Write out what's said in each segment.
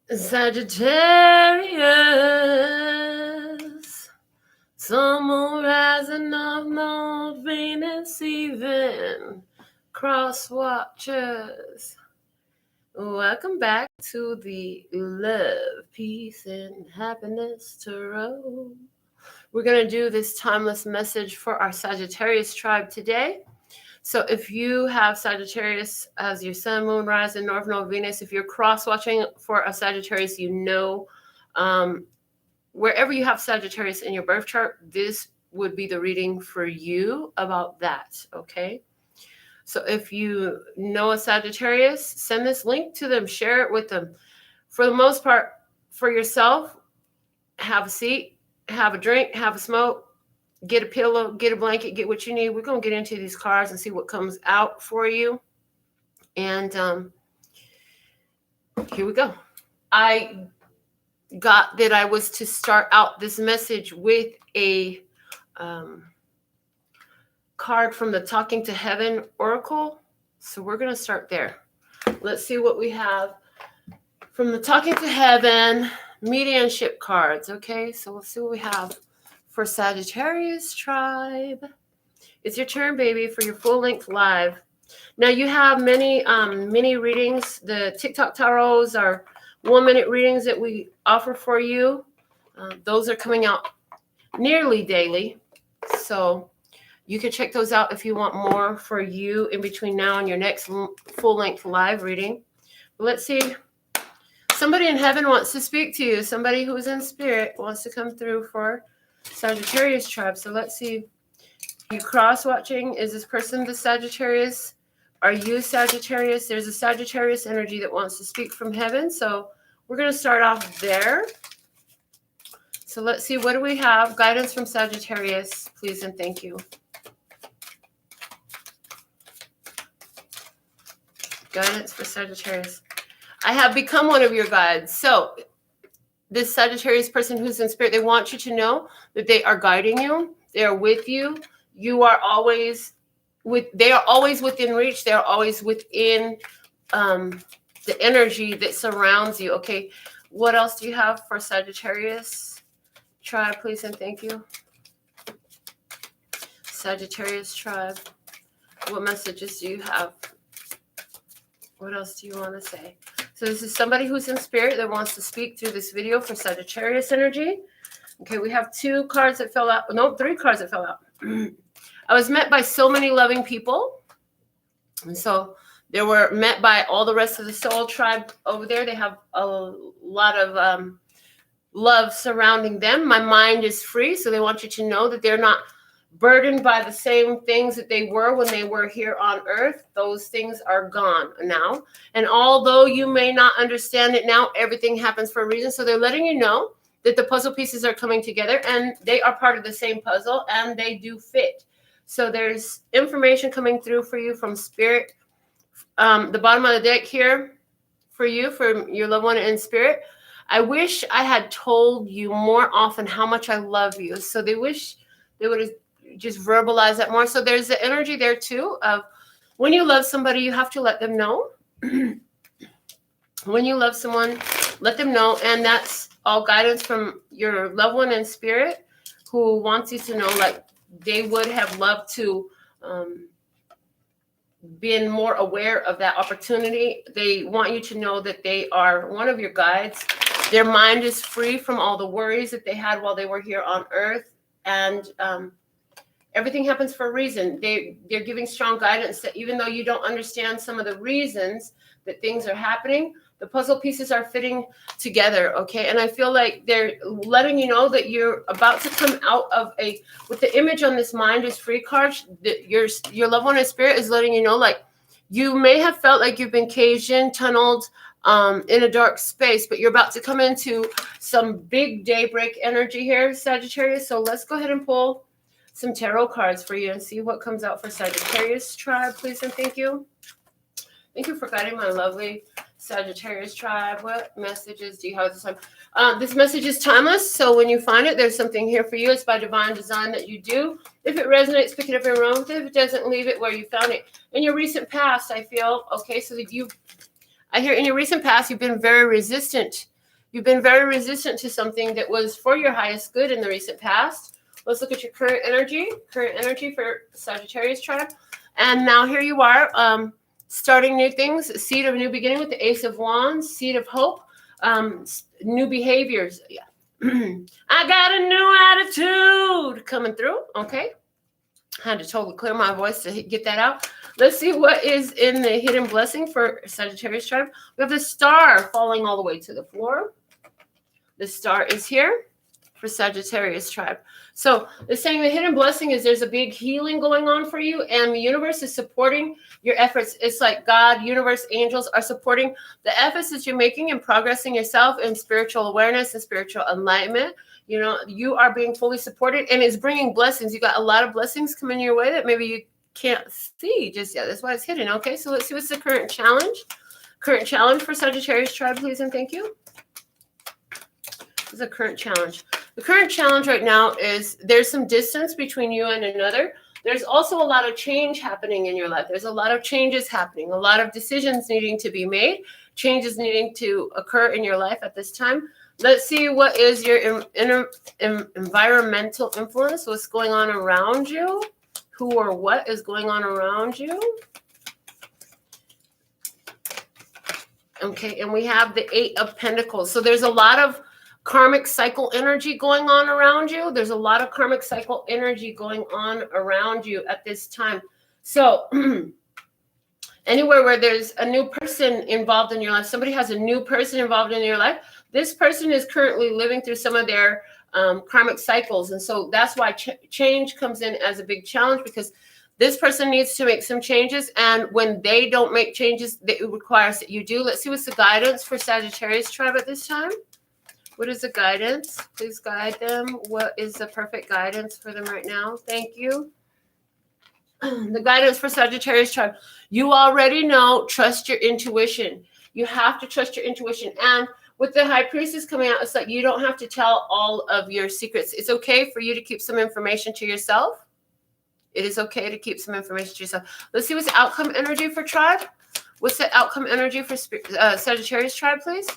Sagittarius, sun, moon, rising of North Venus, even cross watchers. Welcome back to the Love, Peace, and Happiness Tarot. We're going to do this timeless message for our Sagittarius tribe today. So if you have Sagittarius as your sun, moon, rising, North Node, Venus, if you're cross-watching for a Sagittarius, you know, wherever you have Sagittarius in your birth chart, this would be the reading for you about that, okay? So if you know a Sagittarius, send this link to them, share it with them. For the most part, for yourself, have a seat, have a drink, have a smoke, get a pillow, get a blanket, get what you need. We're going to get into these cards and see what comes out for you. And here we go. I got that I was to start out this message with a card from the Talking to Heaven Oracle. So we're going to start there. Let's see what we have from the Talking to Heaven mediumship cards. Okay, so we'll see what we have for Sagittarius tribe. It's your turn, baby, for your full-length live. Now, you have many mini readings. The TikTok tarots are 1-minute readings that we offer for you. Those are coming out nearly daily. So you can check those out if you want more for you in between now and your next full-length live reading. But let's see. Somebody in heaven wants to speak to you. Somebody who's in spirit wants to come through for Sagittarius tribe. So let's see. Are you cross-watching? Is this person the Sagittarius? Are you Sagittarius? There's a Sagittarius energy that wants to speak from heaven. So we're going to start off there. So let's see. What do we have? Guidance from Sagittarius, please and thank you. Guidance for Sagittarius. I have become one of your guides. So this Sagittarius person who's in spirit, they want you to know that they are guiding you. They are with you. You are always they are always within reach. They are always within the energy that surrounds you. Okay. What else do you have for Sagittarius tribe, please and thank you? Sagittarius tribe. What messages do you have? What else do you want to say? So this is somebody who's in spirit that wants to speak through this video for Sagittarius energy. Okay, we have 2 cards that fell out. No, 3 cards that fell out. I was met by so many loving people. And so they were met by all the rest of the soul tribe over there. They have a lot of love surrounding them. My mind is free. So they want you to know that they're not burdened by the same things that they were when they were here on earth. Those things are gone now. And although you may not understand it now, everything happens for a reason. So they're letting you know that the puzzle pieces are coming together and they are part of the same puzzle and they do fit. So there's information coming through for you from spirit. The bottom of the deck here for you, for your loved one in spirit. I wish I had told you more often how much I love you. So they wish they would have just verbalize that more. So there's the energy there too of when you love somebody, you have to let them know. When you love someone, let them know. And that's all guidance from your loved one in spirit who wants you to know, like they would have loved to been more aware of that opportunity. They want you to know that they are one of your guides. Their mind is free from all the worries that they had while they were here on earth. And everything happens for a reason. They're giving strong guidance that even though you don't understand some of the reasons that things are happening, the puzzle pieces are fitting together, okay? And I feel like they're letting you know that you're about to come out of with the image on this mind is free card, that your loved one in spirit is letting you know, like, you may have felt like you've been caged in, tunneled in a dark space, but you're about to come into some big daybreak energy here, Sagittarius. So let's go ahead and pull some tarot cards for you and see what comes out for Sagittarius tribe, please and thank you. Thank you for guiding my lovely Sagittarius tribe. What messages do you have this time? This message is timeless, so when you find it, there's something here for you. It's by divine design that you do. If it resonates, pick it up and run with it. If it doesn't, leave it where you found it. In your recent past, I feel, okay, so that I hear in your recent past, you've been very resistant You've been very resistant to something that was for your highest good in the recent past. Let's look at your current energy for Sagittarius tribe. And now here you are, starting new things, seed of a new beginning with the Ace of Wands, seed of hope, new behaviors. Yeah. I got a new attitude coming through. Okay. I had to totally clear my voice to get that out. Let's see what is in the hidden blessing for Sagittarius tribe. We have the star falling all the way to the floor. The star is here for Sagittarius tribe. So it's saying the hidden blessing is there's a big healing going on for you, and the universe is supporting your efforts. It's like God, universe, angels are supporting the efforts that you're making and progressing yourself in spiritual awareness and spiritual enlightenment. You know, you are being fully supported, and it's bringing blessings. You got a lot of blessings coming your way that maybe you can't see just yet. That's why it's hidden. Okay, so let's see what's the current challenge. Current challenge for Sagittarius tribe, please and thank you. What's the current challenge? The current challenge right now is there's some distance between you and another. There's also a lot of change happening in your life. There's a lot of changes happening, a lot of decisions needing to be made, changes needing to occur in your life at this time. Let's see what is your environmental influence, what's going on around you, who or what is going on around you. Okay, and we have the Eight of Pentacles. So there's a lot of karmic cycle energy going on around you. There's a lot of karmic cycle energy going on around you at this time. So anywhere where there's a new person involved in your life, somebody has a new person involved in your life, this person is currently living through some of their karmic cycles. And so that's why change comes in as a big challenge, because this person needs to make some changes. And when they don't make changes, it requires that you do. Let's see what's the guidance for Sagittarius tribe at this time. What is the guidance? Please guide them. What is the perfect guidance for them right now? Thank you. The guidance for Sagittarius tribe. You already know, trust your intuition. You have to trust your intuition. And with the High Priestess coming out, it's like you don't have to tell all of your secrets. It's okay for you to keep some information to yourself. It is okay to keep some information to yourself. Let's see what's the outcome energy for tribe. What's the outcome energy for Sagittarius tribe, please?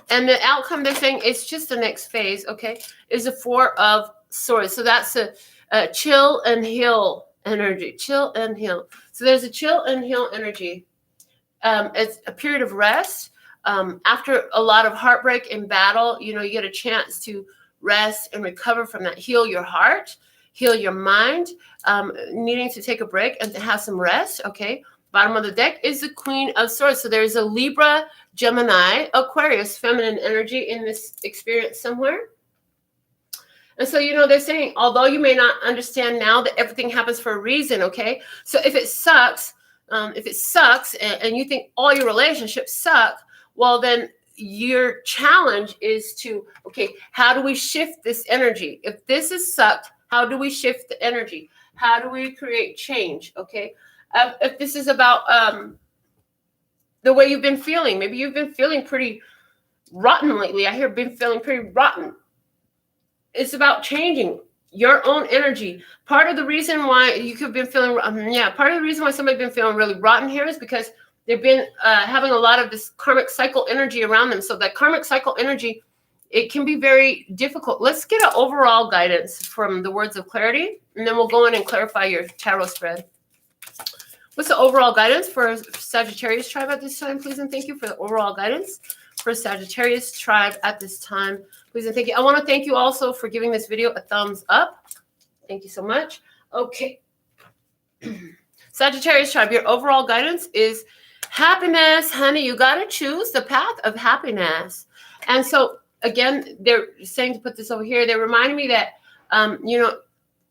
And the outcome, they're saying it's just the next phase, okay, is the Four of Swords. So that's a chill and heal energy. Chill and heal. So there's a chill and heal energy. It's a period of rest. After a lot of heartbreak and battle, you know, you get a chance to rest and recover from that. Heal your heart, heal your mind, needing to take a break and to have some rest, okay? Bottom of the deck is the Queen of Swords. So there's a Libra, Gemini, Aquarius, feminine energy in this experience somewhere. And so, you know, they're saying, although you may not understand now, that everything happens for a reason, okay? So if it sucks and you think all your relationships suck, well, then your challenge is to, okay, how do we shift this energy? If this is sucked, how do we shift the energy? How do we create change, okay? If this is about the way you've been feeling, maybe you've been feeling pretty rotten lately. I hear been feeling pretty rotten. It's about changing your own energy. Part of the reason why you could have been feeling, part of the reason why somebody's been feeling really rotten here is because they've been having a lot of this karmic cycle energy around them. So that karmic cycle energy, it can be very difficult. Let's get an overall guidance from the words of clarity, and then we'll go in and clarify your tarot spread. What's the overall guidance for Sagittarius tribe at this time, please and thank you for the overall guidance for Sagittarius tribe at this time, please and thank you. I want to thank you also for giving this video a thumbs up. Thank you so much. Okay. Sagittarius tribe, your overall guidance is happiness, honey. You got to choose the path of happiness. And so, again, they're saying to put this over here. They're reminding me that, you know,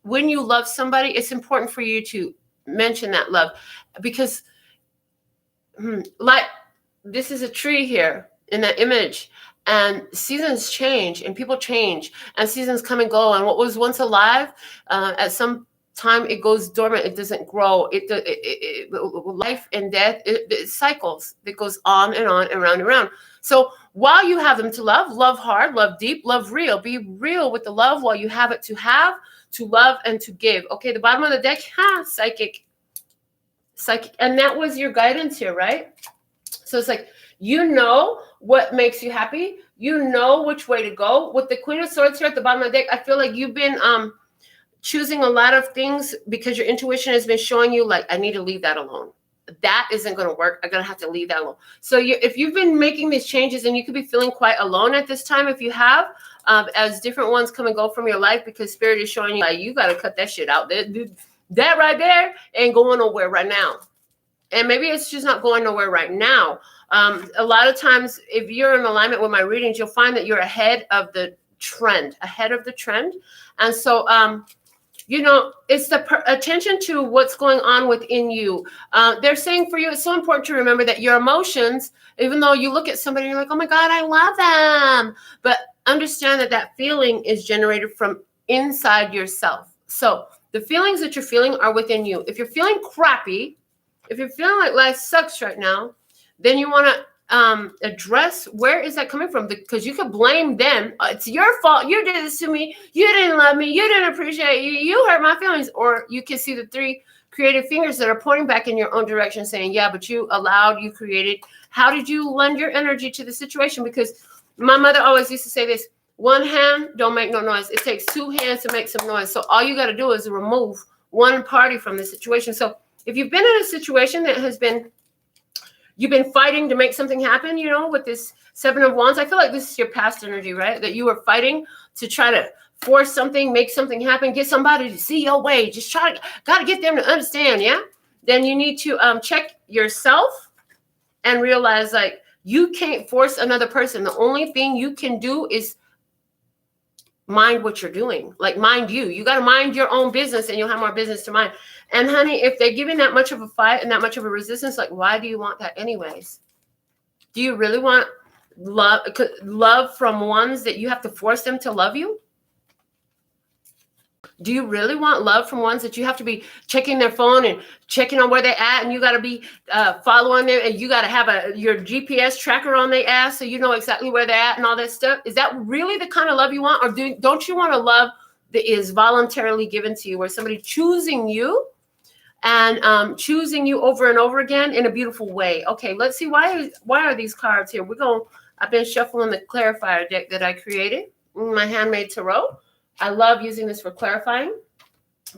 when you love somebody, it's important for you to mention that love, because like this is a tree here in that image, and seasons change and people change and seasons come and go, and what was once alive at some time it goes dormant, it doesn't grow, life and death, it cycles, it goes on and on and round and round. So while you have them to love hard, love deep, love real, be real with the love while you have it to have, to love and to give. Okay, the bottom of the deck, psychic. And that was your guidance here, right? So it's like, you know what makes you happy. You know which way to go. With the Queen of Swords here at the bottom of the deck, I feel like you've been choosing a lot of things because your intuition has been showing you, like, I need to leave that alone. That isn't going to work. I'm going to have to leave that alone. So if you've been making these changes, and you could be feeling quite alone at this time, if you have, as different ones come and go from your life, because Spirit is showing you, like, you got to cut that shit out. That right there ain't going nowhere right now. And maybe it's just not going nowhere right now. A lot of times, if you're in alignment with my readings, you'll find that you're ahead of the trend. And so, you know, it's the attention to what's going on within you. They're saying for you, it's so important to remember that your emotions, even though you look at somebody and you're like, oh my God, I love them. But understand that that feeling is generated from inside yourself. So the feelings that you're feeling are within you. If you're feeling crappy, if you're feeling like life sucks right now, then you want to address, where is that coming from? Because you could blame them. It's your fault. You did this to me. You didn't love me. You didn't appreciate you. You hurt my feelings. Or you can see the 3 creative fingers that are pointing back in your own direction saying, yeah, but you allowed, you created. How did you lend your energy to the situation? Because my mother always used to say this, one hand don't make no noise. It takes 2 hands to make some noise. So all you got to do is remove one party from the situation. So if you've been in a situation that has been, you've been fighting to make something happen, you know, with this 7 of Wands, I feel like this is your past energy, right? That you were fighting to try to force something, make something happen, get somebody to see your way. Just got to get them to understand, yeah? Then you need to check yourself and realize, like, you can't force another person. The only thing you can do is mind what you're doing. Like, mind you. You got to mind your own business, and you'll have more business to mind. And honey, if they're giving that much of a fight and that much of a resistance, like, why do you want that anyways? Do you really want love from ones that you have to force them to love you? Do you really want love from ones that you have to be checking their phone and checking on where they're at, and you got to be following them, and you got to have your GPS tracker on their ass so you know exactly where they're at and all that stuff? Is that really the kind of love you want? Or don't you want a love that is voluntarily given to you, where somebody choosing you and choosing you over and over again in a beautiful way? Okay, let's see, why are these cards here? I've been shuffling the clarifier deck that I created, my handmade tarot. I love using this for clarifying.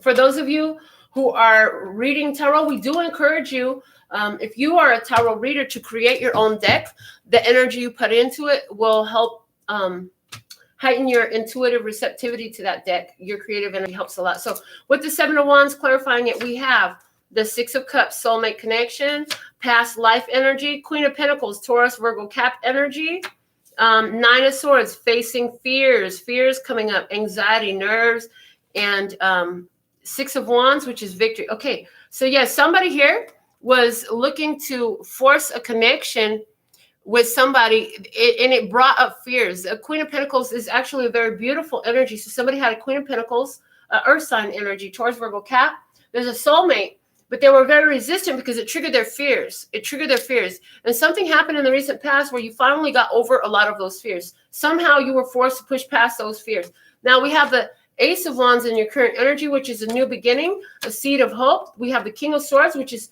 For those of you who are reading tarot, we do encourage you, if you are a tarot reader, to create your own deck. The energy you put into it will help heighten your intuitive receptivity to that deck. Your creative energy helps a lot. So with the 7 of Wands clarifying it, we have the 6 of Cups, soulmate connection, past life energy, Queen of Pentacles, Taurus, Virgo, Cap energy, 9 of Swords, facing fears coming up, anxiety, nerves, and 6 of Wands, which is victory. Okay, so yes, somebody here was looking to force a connection with somebody, and it brought up fears. A Queen of Pentacles is actually a very beautiful energy. So somebody had a Queen of Pentacles, earth sign energy, Taurus, Virgo, Cap. There's a soulmate, but they were very resistant because it triggered their fears. And something happened in the recent past where you finally got over a lot of those fears. Somehow you were forced to push past those fears. Now we have the Ace of Wands in your current energy, which is a new beginning, a seed of hope. We have the King of Swords, which is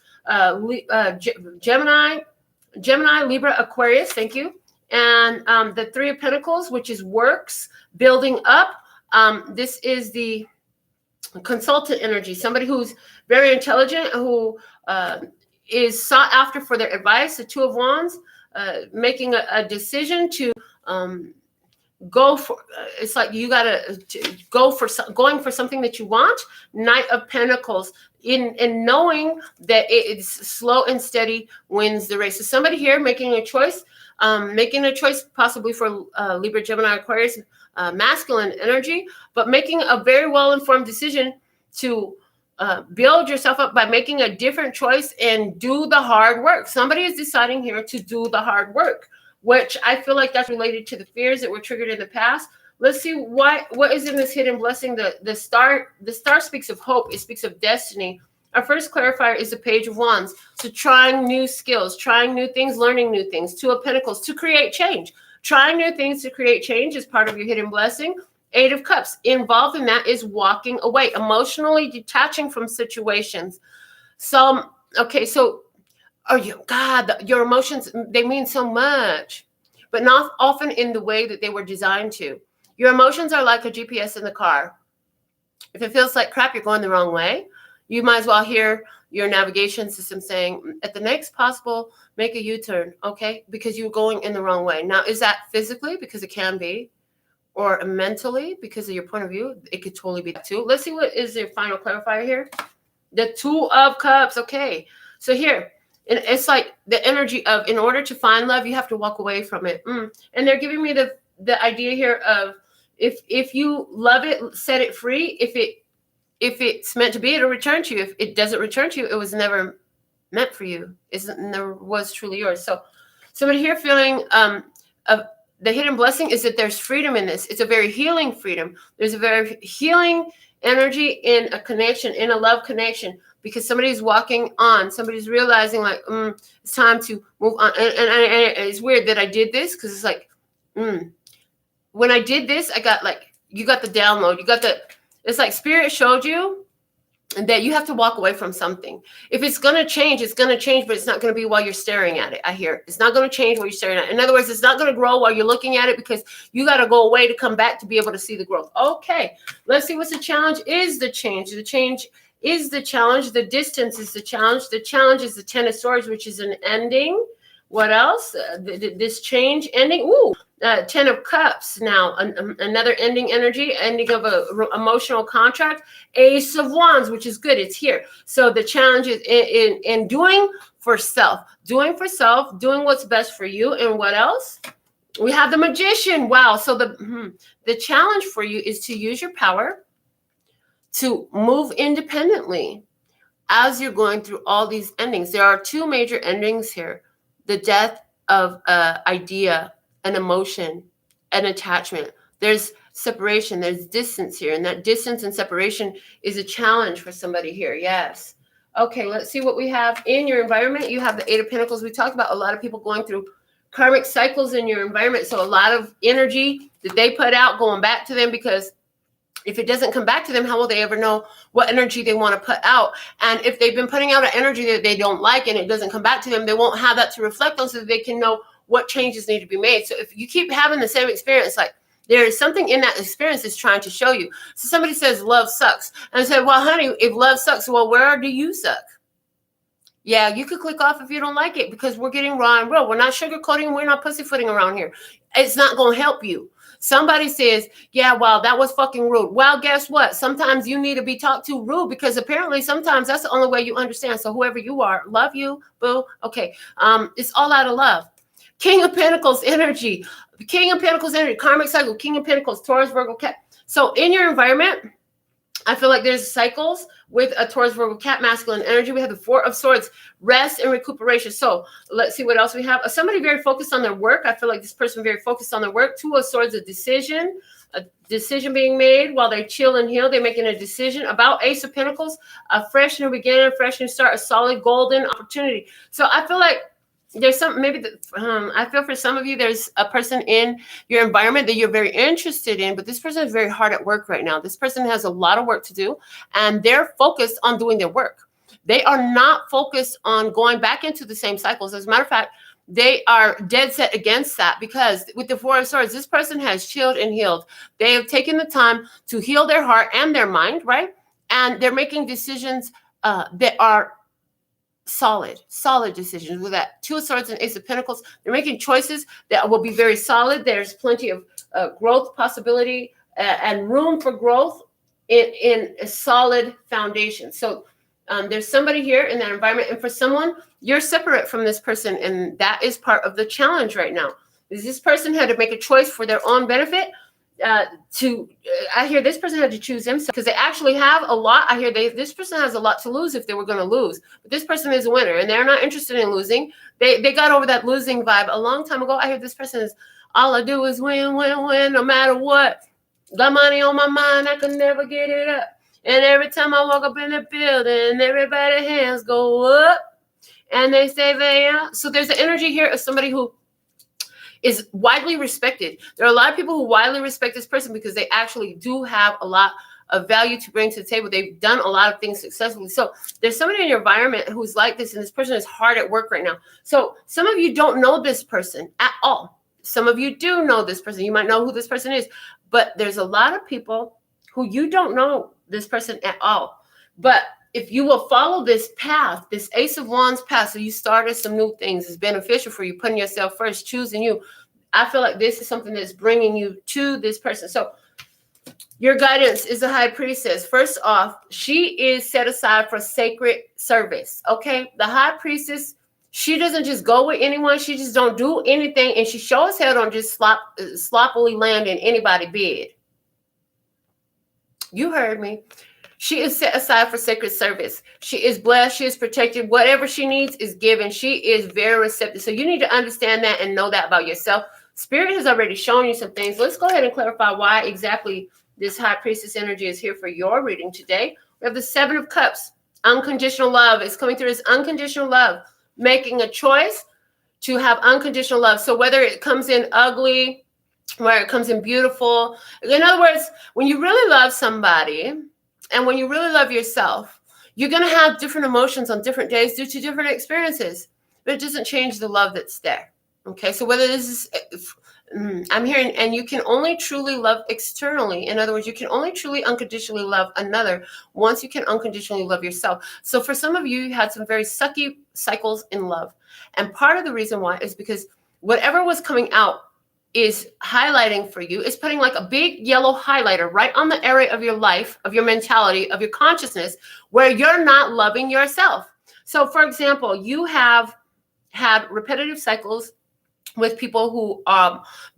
Gemini, Libra, Aquarius. Thank you. And the 3 of Pentacles, which is works, building up. This is the consultant energy, somebody who's very intelligent, who is sought after for their advice. The 2 of Wands, making a decision to go for, it's like you gotta going for something that you want. Knight of Pentacles, in knowing that it's slow and steady wins the race. So somebody here making a choice possibly for Libra, Gemini, Aquarius, masculine energy, but making a very well-informed decision to build yourself up by making a different choice and do the hard work. Somebody is deciding here to do the hard work, which I feel like that's related to the fears that were triggered in the past. Let's see what is in this hidden blessing. The star speaks of hope. It speaks of destiny. Our first clarifier is the Page of Wands. So trying new skills, trying new things, learning new things. 2 of Pentacles, to create change. Trying new things to create change is part of your hidden blessing. 8 of Cups, involved in that is walking away, emotionally detaching from situations. So Oh, your emotions, they mean so much, but not often in the way that they were designed to. Your emotions are like a GPS in the car. If it feels like crap, you're going the wrong way, you might as well hear your navigation system saying, at the next possible, make a U-turn, okay? Because you're going in the wrong way. Now, is that physically? Because it can be. Or mentally, because of your point of view? It could totally be that too. Let's see what is your final clarifier here. The Two of Cups, okay. So here, it's like the energy of, in order to find love, you have to walk away from it. And they're giving me the idea here of, if you love it, set it free. If it's meant to be, it'll return to you. If it doesn't return to you, it was never meant for you. Never was truly yours. So somebody here feeling of the hidden blessing is that there's freedom in this. It's a very healing freedom. There's a very healing energy in a connection, in a love connection, because somebody's walking on. Somebody's realizing like, it's time to move on. And it's weird that I did this, because it's like, when I did this, I got like, you got the download. It's like spirit showed you that you have to walk away from something. If it's going to change, it's going to change, but it's not going to be while you're staring at it. I hear it's not going to change while you're staring at it. In other words, it's not going to grow while you're looking at it, because you got to go away to come back to be able to see the growth. Okay, let's see what's the challenge. Is the change. The change is the challenge. The distance is the challenge. The challenge is the Ten of Swords, which is an ending. What else? This change ending. Ooh, Ten of Cups. Now, another ending energy, ending of a emotional contract. Ace of Wands, which is good. It's here. So the challenge is in doing for self, doing what's best for you. And what else? We have the Magician. Wow. So the challenge for you is to use your power to move independently as you're going through all these endings. There are two major endings here. The death of an idea, an emotion, an attachment. There's separation, there's distance here. And that distance and separation is a challenge for somebody here. Yes. Okay, let's see what we have in your environment. You have the Eight of Pentacles. We talked about a lot of people going through karmic cycles in your environment. So a lot of energy that they put out going back to them, because if it doesn't come back to them, how will they ever know what energy they want to put out? And if they've been putting out an energy that they don't like and it doesn't come back to them, they won't have that to reflect on, so that they can know what changes need to be made. So if you keep having the same experience, like there is something in that experience that's trying to show you. So somebody says love sucks. And I said, well, honey, if love sucks, well, where do you suck? Yeah, you could click off if you don't like it, because we're getting raw and real. We're not sugarcoating. We're not pussyfooting around here. It's not going to help you. Somebody says, yeah, well, that was fucking rude. Well, guess what? Sometimes you need to be talked to rude, because apparently sometimes that's the only way you understand. So whoever you are, love you, boo. Okay. It's all out of love. King of Pentacles energy. King of Pentacles energy. Karmic cycle. King of Pentacles. Taurus, Virgo, Cat. So in your environment, I feel like there's cycles with a Taurus, Virgo, Cat, masculine energy. We have the Four of Swords, rest and recuperation. So let's see what else we have. Somebody very focused on their work. I feel like this person very focused on their work. Two of Swords, a decision being made while they chill and heal. They're making a decision about Ace of Pentacles, a fresh new beginning, a fresh new start, a solid golden opportunity. So I feel like there's some, I feel for some of you, there's a person in your environment that you're very interested in, but this person is very hard at work right now. This person has a lot of work to do, and they're focused on doing their work. They are not focused on going back into the same cycles. As a matter of fact, they are dead set against that, because with the Four of Swords, this person has chilled and healed. They have taken the time to heal their heart and their mind, right? And they're making decisions that are solid decisions. With that Two of Swords and Ace of Pentacles, they're making choices that will be very solid. There's plenty of growth possibility and room for growth in a solid foundation. So there's somebody here in that environment, and for someone, you're separate from this person, and that is part of the challenge right now. This person had to make a choice for their own benefit. I hear this person had to choose themselves, because they actually have a lot. I hear this person has a lot to lose if they were going to lose, but this person is a winner and they're not interested in losing. They got over that losing vibe a long time ago. I hear this person is, all I do is win, no matter what. Got money on my mind, I can never get it up. And every time I walk up in the building, everybody's hands go up and they say they are. So there's an energy here of somebody who is widely respected. There are a lot of people who widely respect this person because they actually do have a lot of value to bring to the table. They've done a lot of things successfully. So there's somebody in your environment who's like this, and this person is hard at work right now. So some of you don't know this person at all. Some of you do know this person. You might know who this person is, but there's a lot of people who you don't know this person at all. But if you will follow this path, this Ace of Wands path, so you started some new things, it's beneficial for you, putting yourself first, choosing you. I feel like this is something that's bringing you to this person. So your guidance is the High Priestess. First off, she is set aside for sacred service, okay? The High Priestess, she doesn't just go with anyone. She just don't do anything, and she sure as hell don't just sloppily land in anybody's bed. You heard me. She is set aside for sacred service. She is blessed. She is protected. Whatever she needs is given. She is very receptive. So you need to understand that and know that about yourself. Spirit has already shown you some things. Let's go ahead and clarify why exactly this High Priestess energy is here for your reading today. We have the Seven of Cups. Unconditional love is coming through as unconditional love. Making a choice to have unconditional love. So whether it comes in ugly, where it comes in beautiful. In other words, when you really love somebody, and when you really love yourself, you're going to have different emotions on different days due to different experiences. But it doesn't change the love that's there. Okay, so whether this is, I'm hearing, and you can only truly love externally. In other words, you can only truly unconditionally love another once you can unconditionally love yourself. So for some of you, you had some very sucky cycles in love. And part of the reason why is because whatever was coming out is highlighting for you, is putting like a big yellow highlighter right on the area of your life, of your mentality, of your consciousness, where you're not loving yourself. So for example, you have had repetitive cycles with people who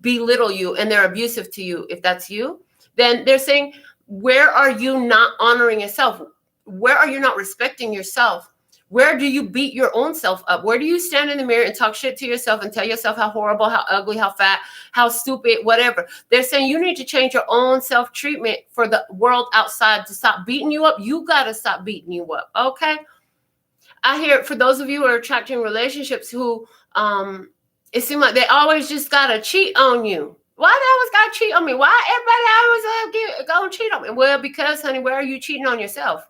belittle you and they're abusive to you. If that's you, then they're saying, where are you not honoring yourself? Where are you not respecting yourself? Where do you beat your own self up? Where do you stand in the mirror and talk shit to yourself and tell yourself how horrible, how ugly, how fat, how stupid, whatever? They're saying you need to change your own self-treatment for the world outside to stop beating you up. You got to stop beating you up, okay? I hear, for those of you who are attracting relationships who it seems like they always just got to cheat on you. Why they always got to cheat on me? Why everybody always going to cheat on me? Well, because, honey, where are you cheating on yourself?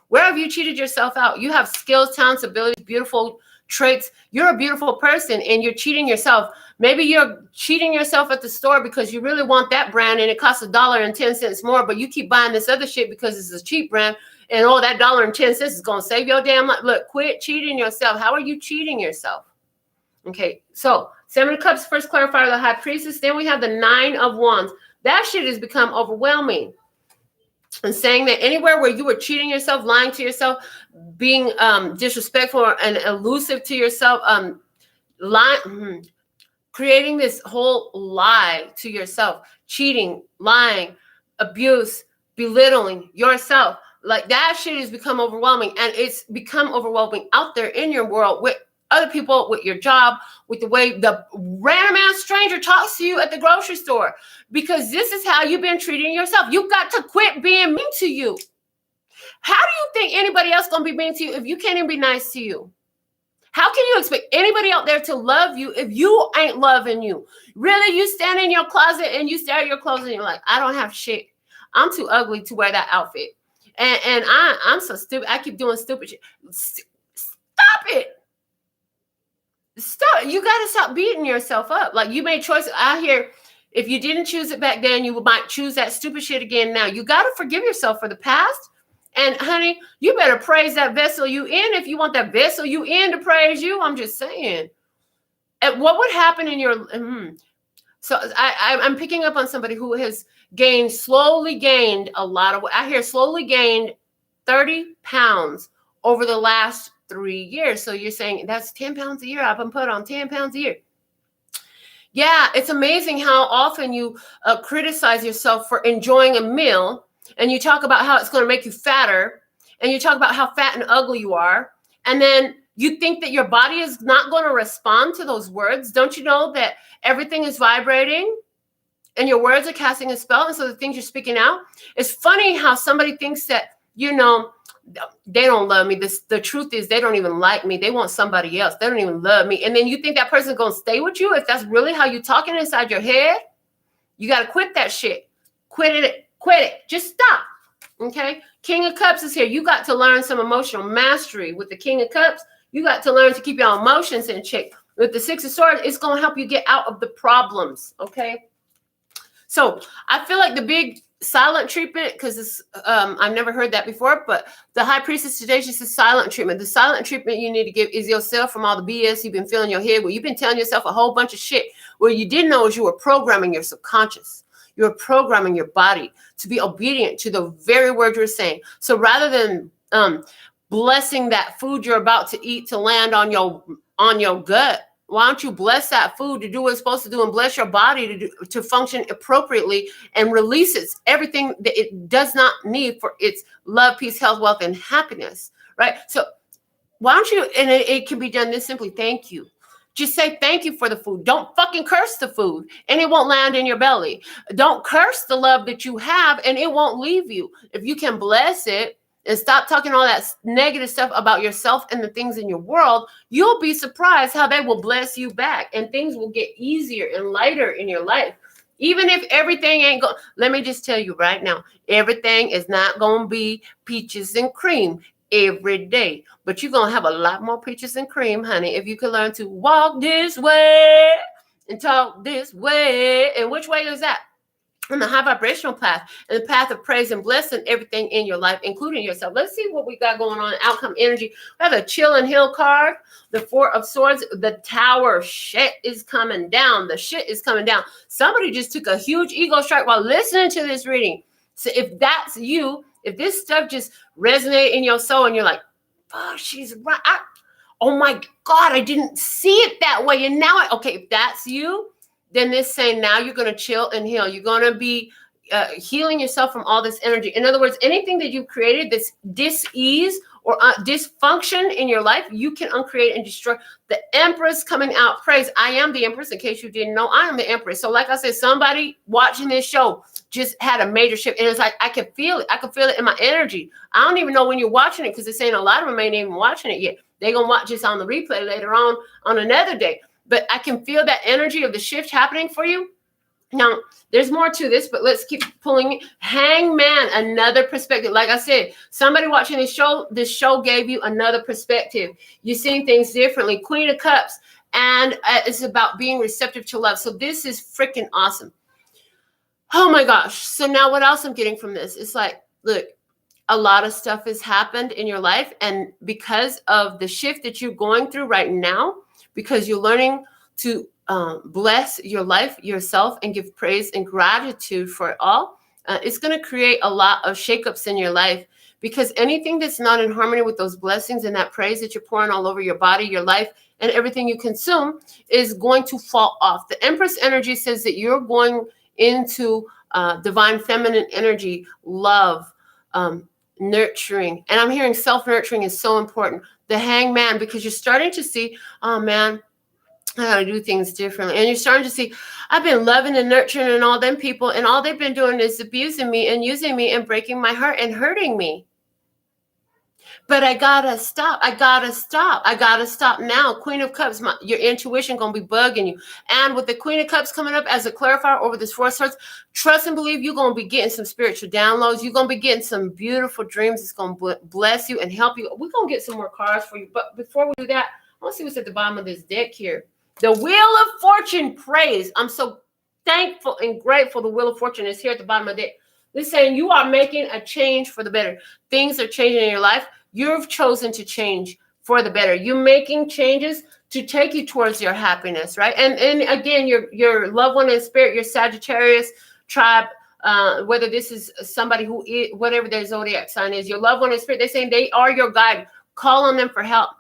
Where have you cheated yourself out? You have skills, talents, abilities, beautiful traits. You're a beautiful person and you're cheating yourself. Maybe you're cheating yourself at the store because you really want that brand and it costs $1.10 more, but you keep buying this other shit because it's a cheap brand and oh, that $1.10 is going to save your damn life. Look, quit cheating yourself. How are you cheating yourself? Okay, so Seven of Cups, first clarifier, the High Priestess. Then we have the Nine of Wands. That shit has become overwhelming. And saying that anywhere where you were cheating yourself, lying to yourself, being disrespectful and elusive to yourself, creating this whole lie to yourself, cheating, lying, abuse, belittling yourself, like that shit has become overwhelming. And it's become overwhelming out there in your world with other people, with your job, with the way the random ass stranger talks to you at the grocery store, because this is how you've been treating yourself. You got to quit being mean to you. How do you think anybody else gonna be mean to you if you can't even be nice to you? How can you expect anybody out there to love you if you ain't loving you? Really, you stand in your closet and you stare at your clothes and you're like, I don't have shit. I'm too ugly to wear that outfit. And I'm so stupid. I keep doing stupid shit. Stop it. Stop. You got to stop beating yourself up. Like, you made choices. I hear, if you didn't choose it back then, you might choose that stupid shit again now. You got to forgive yourself for the past. And honey, you better praise that vessel you in if you want that vessel you in to praise you. I'm just saying. And what would happen in your... So I'm picking up on somebody who has slowly gained a lot of... I hear slowly gained 30 pounds over the last 3 years. So you're saying that's 10 pounds a year. I've been put on 10 pounds a year. Yeah, it's amazing how often you criticize yourself for enjoying a meal, and you talk about how it's going to make you fatter, and you talk about how fat and ugly you are, and then you think that your body is not going to respond to those words. Don't you know that everything is vibrating and your words are casting a spell? And so the things you're speaking out, it's funny how somebody thinks that, you know, they don't love me. The truth is they don't even like me. They want somebody else. They don't even love me. And then you think that person's going to stay with you if that's really how you're talking inside your head? You got to quit that shit. Quit it. Just stop. Okay, King of Cups is here. You got to learn some emotional mastery with the King of Cups. You got to learn to keep your emotions in check. With the Six of Swords, it's going to help you get out of the problems. Okay, so I feel like the big silent treatment, because it's I've never heard that before, but the High Priestess today, she says silent treatment. The silent treatment you need to give is yourself from all the BS you've been feeling in your head, where you've been telling yourself a whole bunch of shit, where you didn't know is you were programming your subconscious. You're programming your body to be obedient to the very word you're saying. So rather than blessing that food you're about to eat to land on your gut, why don't you bless that food to do what it's supposed to do and bless your body to function appropriately and releases everything that it does not need for its love, peace, health, wealth, and happiness, right? So why don't you, and it can be done this simply, thank you. Just say thank you for the food. Don't fucking curse the food and it won't land in your belly. Don't curse the love that you have and it won't leave you. If you can bless it and stop talking all that negative stuff about yourself and the things in your world, you'll be surprised how they will bless you back and things will get easier and lighter in your life. Even if everything ain't going, let me just tell you right now, everything is not going to be peaches and cream every day, but you're going to have a lot more peaches and cream, honey, if you can learn to walk this way and talk this way. And which way is that? On the high vibrational path, and the path of praise and blessing everything in your life, including yourself. Let's see what we got going on. Outcome energy. We have a chill and heal card. The Four of Swords. The Tower. Shit is coming down. The shit is coming down. Somebody just took a huge ego strike while listening to this reading. So if that's you, if this stuff just resonates in your soul and you're like, oh, she's right. Oh my God, I didn't see it that way. And now, okay, if that's you, then this saying now you're going to chill and heal. You're going to be healing yourself from all this energy. In other words, anything that you've created that's dis-ease or dysfunction in your life, you can uncreate and destroy. The Empress coming out. Praise. I am the Empress. In case you didn't know, I am the Empress. So like I said, somebody watching this show just had a major shift. And it's like, I can feel it. I can feel it in my energy. I don't even know when you're watching it because it's saying a lot of them ain't even watching it yet. They're going to watch this on the replay later on another day. But I can feel that energy of the shift happening for you. Now, there's more to this, but let's keep pulling. Hangman, another perspective. Like I said, somebody watching this show gave you another perspective. You're seeing things differently. Queen of Cups, and it's about being receptive to love. So this is freaking awesome. Oh my gosh. So now what else I'm getting from this? It's like, look, a lot of stuff has happened in your life. And because of the shift that you're going through right now, because you're learning to bless your life, yourself, and give praise and gratitude for it all, it's going to create a lot of shakeups in your life, because anything that's not in harmony with those blessings and that praise that you're pouring all over your body, your life, and everything you consume is going to fall off. The Empress energy says that you're going into divine feminine energy, love, nurturing. And I'm hearing self-nurturing is so important. The Hangman, because you're starting to see, oh man, I gotta do things differently. And you're starting to see, I've been loving and nurturing and all them people, and all they've been doing is abusing me and using me and breaking my heart and hurting me. But I gotta stop. I gotta stop now. Queen of Cups, your intuition gonna be bugging you. And with the Queen of Cups coming up as a clarifier over this Four of Swords, trust and believe you're gonna be getting some spiritual downloads. You're gonna be getting some beautiful dreams. It's gonna bless you and help you. We're gonna get some more cards for you. But before we do that, I want to see what's at the bottom of this deck here. The Wheel of Fortune, praise. I'm so thankful and grateful the Wheel of Fortune is here at the bottom of the deck. This is saying you are making a change for the better. Things are changing in your life. You've chosen to change for the better. You're making changes to take you towards your happiness, right? And again, your loved one in spirit, your Sagittarius tribe, whether this is somebody who is, whatever their zodiac sign is, your loved one in spirit, they're saying they are your guide. Call on them for help.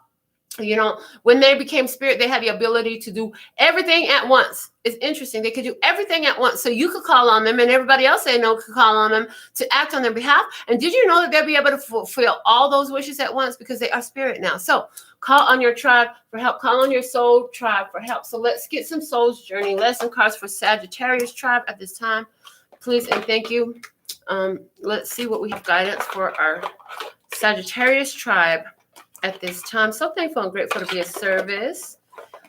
You know, when they became spirit, they had the ability to do everything at once. It's interesting. They could do everything at once. So you could call on them and everybody else they know could call on them to act on their behalf. And did you know that they'll be able to fulfill all those wishes at once because they are spirit now? So call on your tribe for help. Call on your soul tribe for help. So let's get some soul's journey lesson cards for Sagittarius tribe at this time. Please and thank you. Let's see what we have guidance for our Sagittarius tribe at this time. So thankful and grateful to be of service.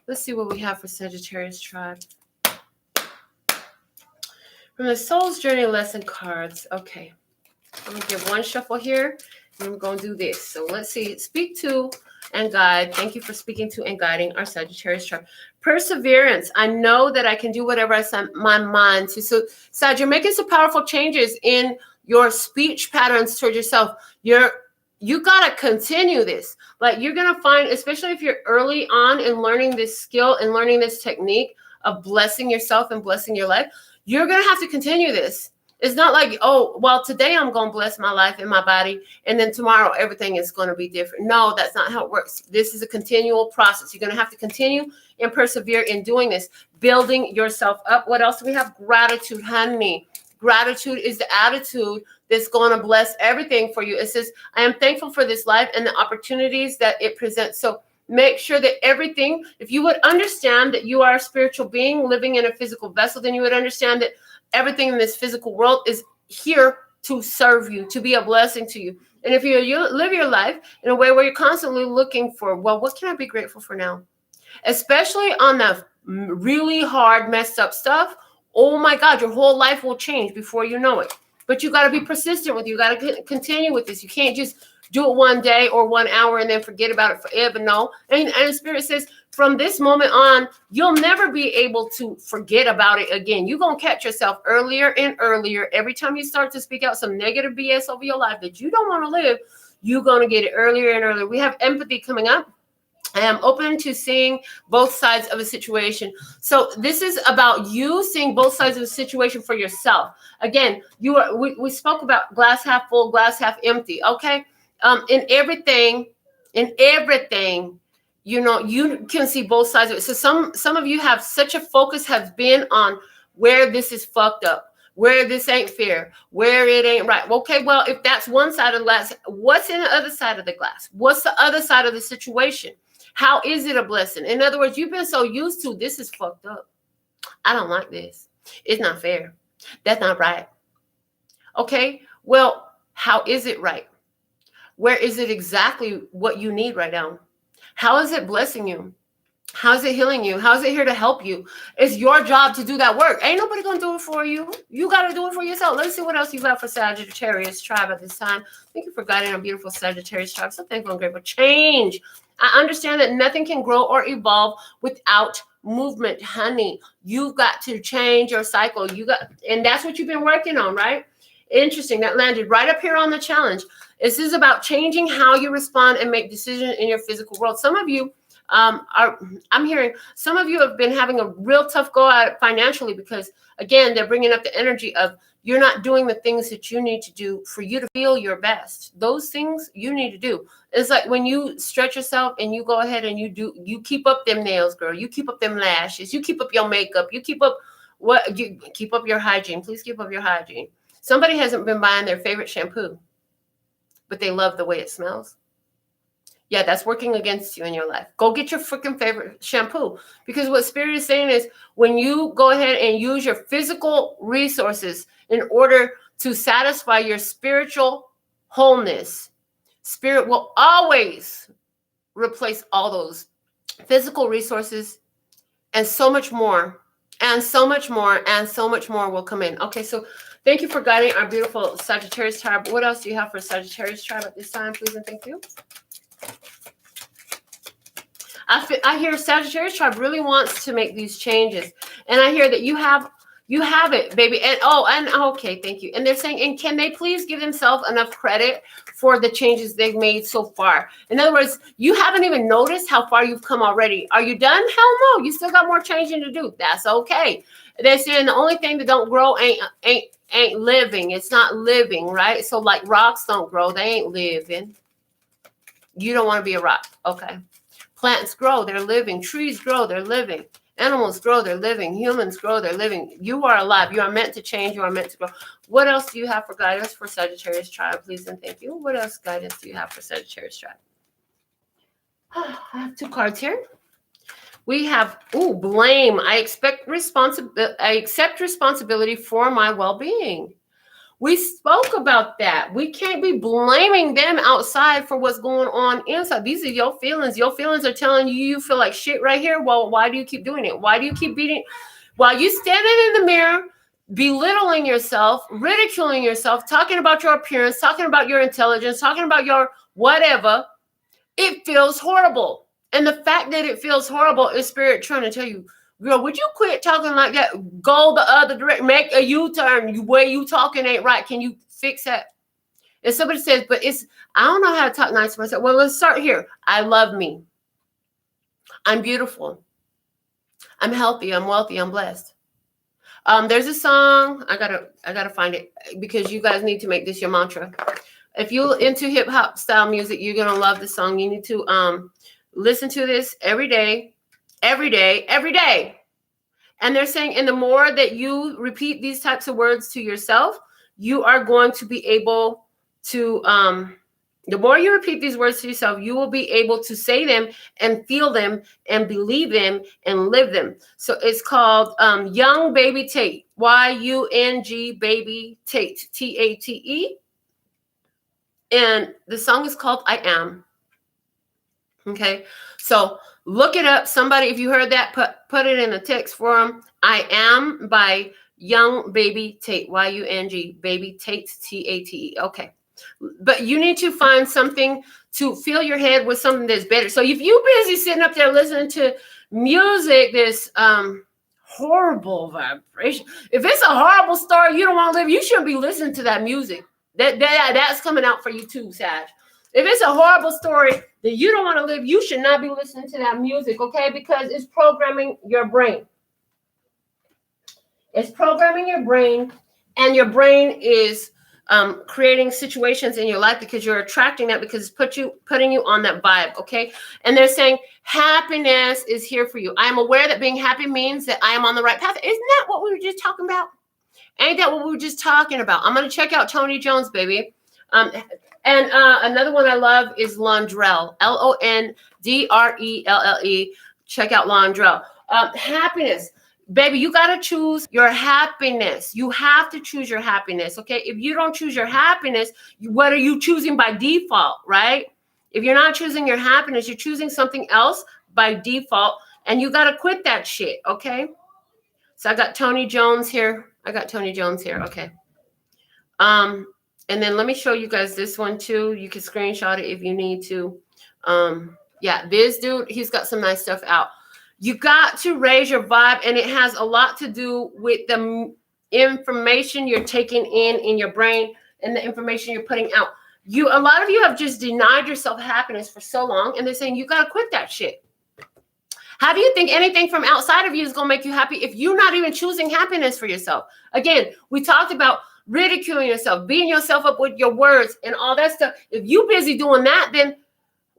Let's see what we have for Sagittarius tribe. From the Soul's Journey lesson cards. Okay. I'm going to give one shuffle here, and we're going to do this. So let's see. Speak to and guide. Thank you for speaking to and guiding our Sagittarius tribe. Perseverance. I know that I can do whatever I set my mind to. So, Sag, you're making some powerful changes in your speech patterns towards yourself. You got to continue this. Like, you're going to find, especially if you're early on in learning this skill and learning this technique of blessing yourself and blessing your life, you're going to have to continue this. It's not like, oh, well, today I'm going to bless my life and my body, and then tomorrow everything is going to be different. No, that's not how it works. This is a continual process. You're going to have to continue and persevere in doing this, building yourself up. What else do we have? Gratitude, honey. Gratitude is the attitude that's going to bless everything for you. It says, I am thankful for this life and the opportunities that it presents. So make sure that everything, if you would understand that you are a spiritual being living in a physical vessel, then you would understand that everything in this physical world is here to serve you, to be a blessing to you. And if you live your life in a way where you're constantly looking for, well, what can I be grateful for now? Especially on the really hard, messed up stuff, oh my God, your whole life will change before you know it. But you got to be persistent with it. You got to continue with this. You can't just do it one day or 1 hour and then forget about it forever. No. And Spirit says, from this moment on, you'll never be able to forget about it again. You're going to catch yourself earlier and earlier. Every time you start to speak out some negative BS over your life that you don't want to live, you're going to get it earlier and earlier. We have empathy coming up. I am open to seeing both sides of a situation. So this is about you seeing both sides of the situation for yourself. Again, we spoke about glass half full, glass half empty. Okay. In everything, you know, you can see both sides of it. So some of you have such a focus has been on where this is fucked up, where this ain't fair, where it ain't right. Okay, well, if that's one side of the glass, what's in the other side of the glass? What's the other side of the situation? How is it a blessing? In other words, you've been so used to this is fucked up. I don't like this. It's not fair. That's not right. Okay, well, how is it right? Where is it exactly what you need right now? How is it blessing you? How is it healing you? How is it here to help you? It's your job to do that work. Ain't nobody going to do it for you. You got to do it for yourself. Let's see what else you got for Sagittarius tribe at this time. Thank you for guiding a beautiful Sagittarius tribe. So thankful and grateful. Change. I understand that nothing can grow or evolve without movement, honey. You've got to change your cycle. And that's what you've been working on, right? Interesting. That landed right up here on the challenge. This is about changing how you respond and make decisions in your physical world. Some of you I'm hearing some of you have been having a real tough go at it financially because, again, they're bringing up the energy of you're not doing the things that you need to do for you to feel your best. Those things you need to do. It's like when you stretch yourself and you go ahead and you keep up them nails, girl. You keep up them lashes. You keep up your makeup. You keep up your hygiene. Please keep up your hygiene. Somebody hasn't been buying their favorite shampoo, but they love the way it smells. Yeah, that's working against you in your life. Go get your freaking favorite shampoo. Because what Spirit is saying is when you go ahead and use your physical resources in order to satisfy your spiritual wholeness, Spirit will always replace all those physical resources and so much more, and so much more, and so much more will come in. Okay, so thank you for guiding our beautiful Sagittarius tribe. What else do you have for Sagittarius tribe at this time, please, and thank you. I hear Sagittarius tribe really wants to make these changes, and I hear that you have it, baby. And okay, thank you. And they're saying, and can they please give themselves enough credit for the changes they've made so far? In other words, you haven't even noticed how far you've come already. Are you done? Hell no, you still got more changing to do. That's okay. They're saying the only thing that don't grow ain't living. It's not living, right? So like rocks don't grow, they ain't living. You don't want to be a rock. Okay. Plants grow, they're living. Trees grow, they're living. Animals grow, they're living. Humans grow, they're living. You are alive. You are meant to change. You are meant to grow. What else do you have for guidance for Sagittarius tribe, please and thank you? What else guidance do you have for Sagittarius tribe? I have 2 cards here. We have, blame. I accept responsibility for my well-being. We spoke about that. We can't be blaming them outside for what's going on inside. These are your feelings. Your feelings are telling you feel like shit right here. Well, why do you keep doing it? Why do you keep beating? While you standing in the mirror, belittling yourself, ridiculing yourself, talking about your appearance, talking about your intelligence, talking about your whatever, it feels horrible. And the fact that it feels horrible is Spirit trying to tell you, girl, would you quit talking like that? Go the other direction, make a U-turn. The way you talking ain't right. Can you fix that? And somebody says, but I don't know how to talk nice to myself. Well, let's start here. I love me. I'm beautiful. I'm healthy. I'm wealthy. I'm blessed. There's a song. I gotta find it because you guys need to make this your mantra. If you're into hip hop style music, you're gonna love the song. You need to listen to this every day, every day, every day. And they're saying, and the more that you repeat these types of words to yourself, you are going to be able to the more you repeat these words to yourself, you will be able to say them and feel them and believe them and live them. So it's called Young Baby Tate, Y-U-N-G Baby Tate, T-A-T-E. And the song is called I Am. Okay, so look it up. Somebody, if you heard that, put it in a text form. I Am by Young Baby Tate, Y-U-N-G Baby Tate, T-A-T-E. Okay. But you need to find something to fill your head with something that's better. So if you're busy sitting up there listening to music, this horrible vibration, if it's a horrible story you don't want to live, you shouldn't be listening to that music. That's coming out for you too, Sag. If it's a horrible story that you don't want to live, you should not be listening to that music, okay? Because it's programming your brain. It's programming your brain, and your brain is creating situations in your life because you're attracting that, because it's putting you on that vibe, okay? And they're saying happiness is here for you. I am aware that being happy means that I am on the right path. Isn't that what we were just talking about? Ain't that what we were just talking about? I'm going to check out Tony Jones, baby. And another one I love is Londrelle, L-O-N-D-R-E-L-L-E. Check out Londrelle. Happiness. Baby, you got to choose your happiness. You have to choose your happiness, okay? If you don't choose your happiness, what are you choosing by default, right? If you're not choosing your happiness, you're choosing something else by default, and you got to quit that shit, okay? So I got Tony Jones here. Okay. And then let me show you guys this one too. You can screenshot it if you need to. Yeah, this dude, he's got some nice stuff out. You got to raise your vibe, and it has a lot to do with the information you're taking in your brain and the information you're putting out. A lot of you have just denied yourself happiness for so long, and they're saying you got to quit that shit. How do you think anything from outside of you is going to make you happy if you're not even choosing happiness for yourself? Again, we talked about ridiculing yourself, beating yourself up with your words and all that stuff. If you're busy doing that, then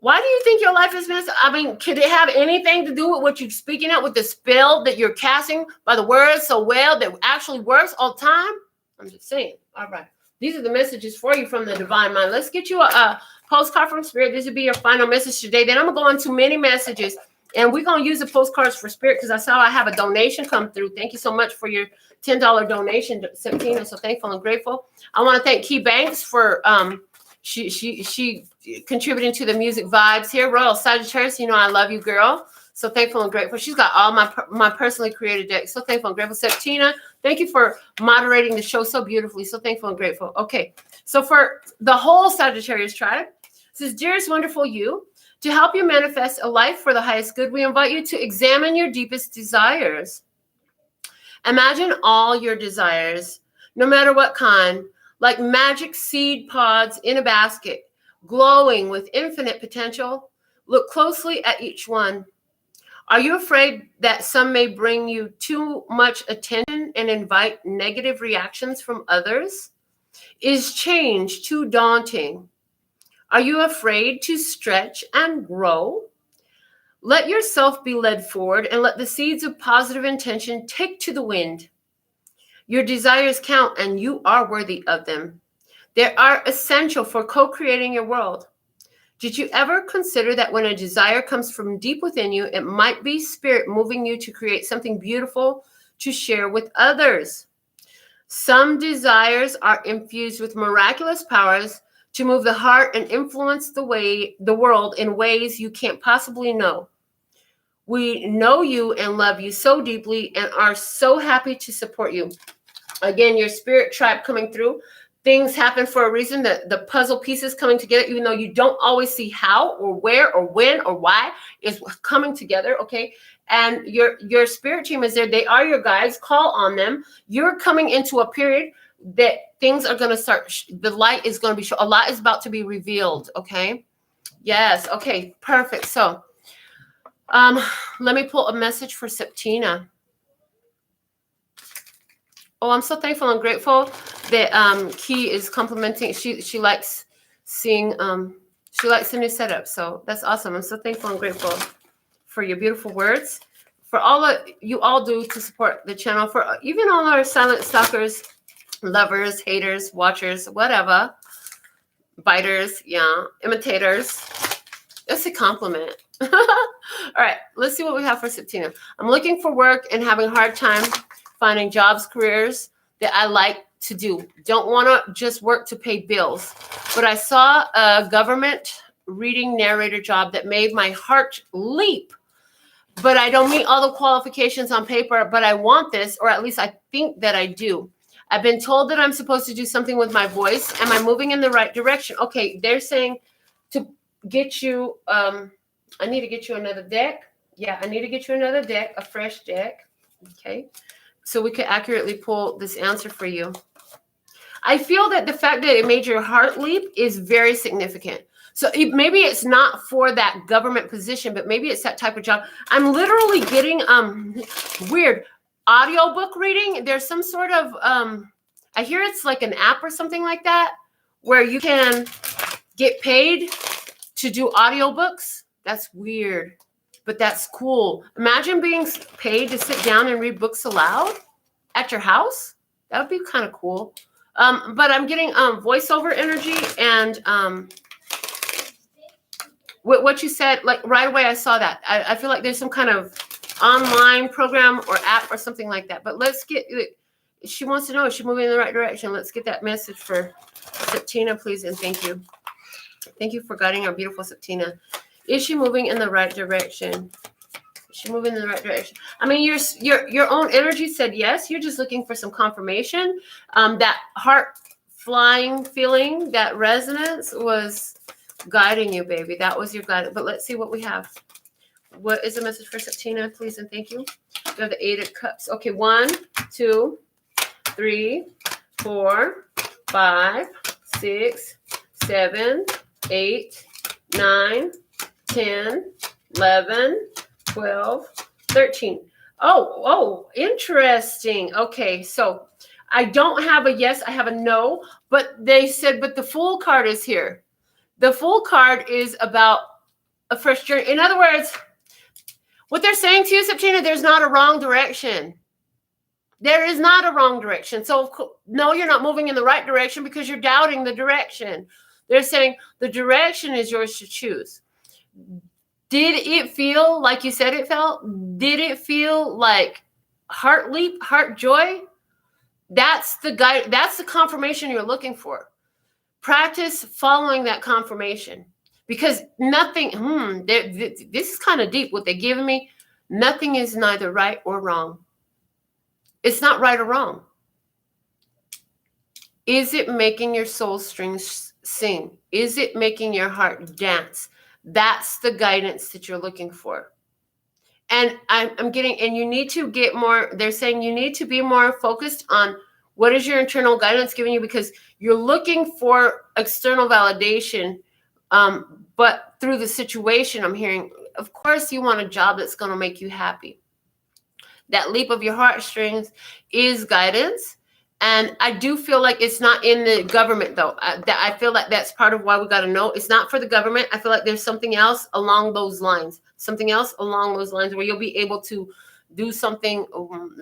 why do you think your life is messed up? I mean, could it have anything to do with what you're speaking out, with the spell that you're casting by the words so well that actually works all the time? I'm just saying. All right. These are the messages for you from the Divine Mind. Let's get you a postcard from Spirit. This will be your final message today. Then I'm going to go into many messages, and we're going to use the postcards for Spirit because I saw I have a donation come through. Thank you so much for your $10 donation, Septena. So thankful and grateful. I want to thank Key Banks for she contributing to the music vibes here. Royal Sagittarius, you know I love you, girl. So thankful and grateful. She's got all my personally created decks. So thankful and grateful. Septena, thank you for moderating the show so beautifully. So thankful and grateful. Okay, so for the whole Sagittarius tribe, it says, dearest wonderful you, to help you manifest a life for the highest good, we invite you to examine your deepest desires. Imagine all your desires, no matter what kind, like magic seed pods in a basket, glowing with infinite potential. Look closely at each one. Are you afraid that some may bring you too much attention and invite negative reactions from others? Is change too daunting? Are you afraid to stretch and grow? Let yourself be led forward and let the seeds of positive intention take to the wind. Your desires count, and you are worthy of them. They are essential for co-creating your world. Did you ever consider that when a desire comes from deep within you, it might be Spirit moving you to create something beautiful to share with others? Some desires are infused with miraculous powers to move the heart and influence the world in ways you can't possibly know. We know you and love you so deeply and are so happy to support you. Again, your spirit tribe coming through. Things happen for a reason. The puzzle pieces coming together, even though you don't always see how or where or when or why, is coming together. Okay. And your spirit team is there. They are your guides. Call on them. You're coming into a period that things are going to start. The light is going to be, a lot is about to be revealed. Okay. Yes. Okay. Perfect. So, let me pull a message for Septena. Oh, I'm so thankful and grateful that Key is complimenting. She likes seeing she likes the new setup. So that's awesome. I'm so thankful and grateful for your beautiful words, for all that you all do to support the channel, for even all our silent stalkers, lovers, haters, watchers, whatever, biters, yeah, imitators. It's a compliment. All right, let's see what we have for Septena. I'm looking for work and having a hard time finding jobs, careers that I like to do. Don't want to just work to pay bills. But I saw a government reading narrator job that made my heart leap. But I don't meet all the qualifications on paper, but I want this, or at least I think that I do. I've been told that I'm supposed to do something with my voice. Am I moving in the right direction? Okay, they're saying to get you, I need to get you another deck. Yeah, I need to get you another deck, a fresh deck. Okay. So we could accurately pull this answer for you. I feel that the fact that it made your heart leap is very significant. So maybe it's not for that government position, but maybe it's that type of job. I'm literally getting weird audiobook reading. There's some sort of I hear it's like an app or something like that where you can get paid to do audiobooks. That's weird. But that's cool. Imagine being paid to sit down and read books aloud at your house. That would be kind of cool. But I'm getting voiceover energy, and what you said, like right away, I saw that. I feel like there's some kind of online program or app or something like that. But let's get, she wants to know, is she moving in the right direction? Let's get that message for Septena, please, and thank you. Thank you for guiding our beautiful Septena. Is she moving in the right direction? Is she moving in the right direction? I mean, your own energy said yes. You're just looking for some confirmation. That heart flying feeling, that resonance was guiding you, baby. That was your guidance. But let's see what we have. What is the message for Septena, please, and thank you? We have the 8 of Cups. Okay, 1, 2, 3, 4, 5, 6, 7, 8, 9, 10, 11, 12, 13. Oh, interesting. Okay, so I don't have a yes, I have a no, but they said, but the Fool card is here. The Fool card is about a fresh journey. In other words, what they're saying to you, Septena, there's not a wrong direction. There is not a wrong direction. So no, you're not moving in the right direction because you're doubting the direction. They're saying the direction is yours to choose. Did it feel like you said it felt? Did it feel like heart leap, heart joy? That's the guide. That's the confirmation you're looking for. Practice following that confirmation, because nothing, this is kind of deep what they're giving me. Nothing is neither right or wrong. It's not right or wrong. Is it making your soul strings sing? Is it making your heart dance? That's the guidance that you're looking for. And I'm getting, and you need to get more, they're saying you need to be more focused on what is your internal guidance giving you, because you're looking for external validation. But through the situation, I'm hearing, of course, you want a job that's going to make you happy. That leap of your heartstrings is guidance. And I do feel like it's not in the government, though. I feel like that's part of why we got to know. It's not for the government. I feel like there's something else along those lines. Something else along those lines where you'll be able to do something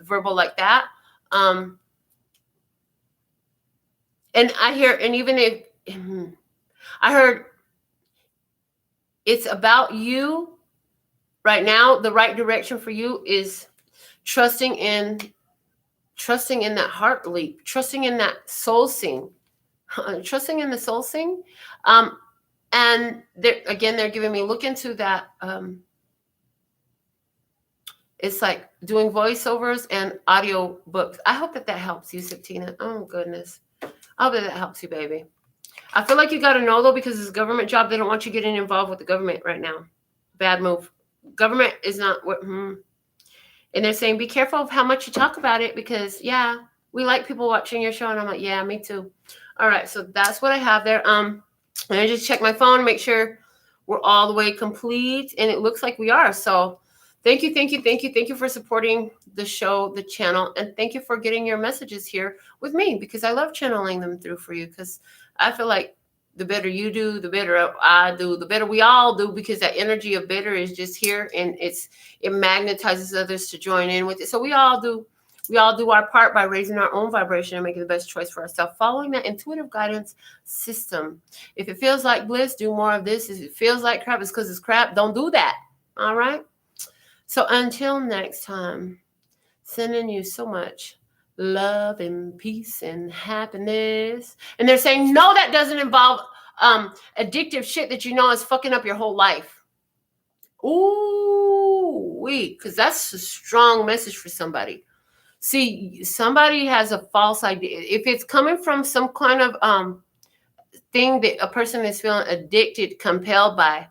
verbal like that. And I hear, and even if I heard it's about you right now, the right direction for you is trusting in that heart leap, trusting in that soul sing, trusting in the soul sing. And they're giving me, look into that. It's like doing voiceovers and audio books. I hope that helps you, Septena. Oh, goodness. I hope that helps you, baby. I feel like you got to know, though, because it's a government job. They don't want you getting involved with the government right now. Bad move. Government is not what... And they're saying, be careful of how much you talk about it because, yeah, we like people watching your show. And I'm like, yeah, me too. All right, so that's what I have there. And I just check my phone, make sure we're all the way complete. And it looks like we are. So thank you, thank you, thank you. Thank you for supporting the show, the channel. And thank you for getting your messages here with me because I love channeling them through for you because I feel like the better you do, the better I do, the better we all do because that energy of better is just here and it magnetizes others to join in with it. So we all do our part by raising our own vibration and making the best choice for ourselves, following that intuitive guidance system. If it feels like bliss, do more of this. If it feels like crap, it's because it's crap. Don't do that. All right? So until next time, sending you so much love and peace and happiness. And they're saying, no, that doesn't involve addictive shit that you know is fucking up your whole life. Ooh, because that's a strong message for somebody. See, somebody has a false idea. If it's coming from some kind of thing that a person is feeling addicted, compelled by,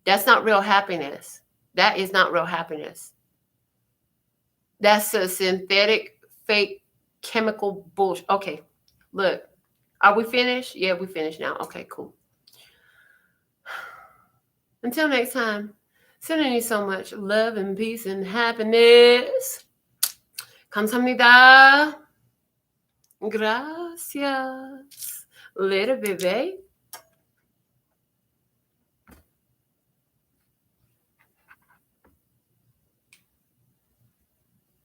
that's not real happiness. That is not real happiness. That's a synthetic, fake, chemical bullshit. Okay, look. Are we finished? Yeah, we finished now. Okay, cool. Until next time, sending you so much love and peace and happiness. Kamsahamnida. Gracias. Later, baby.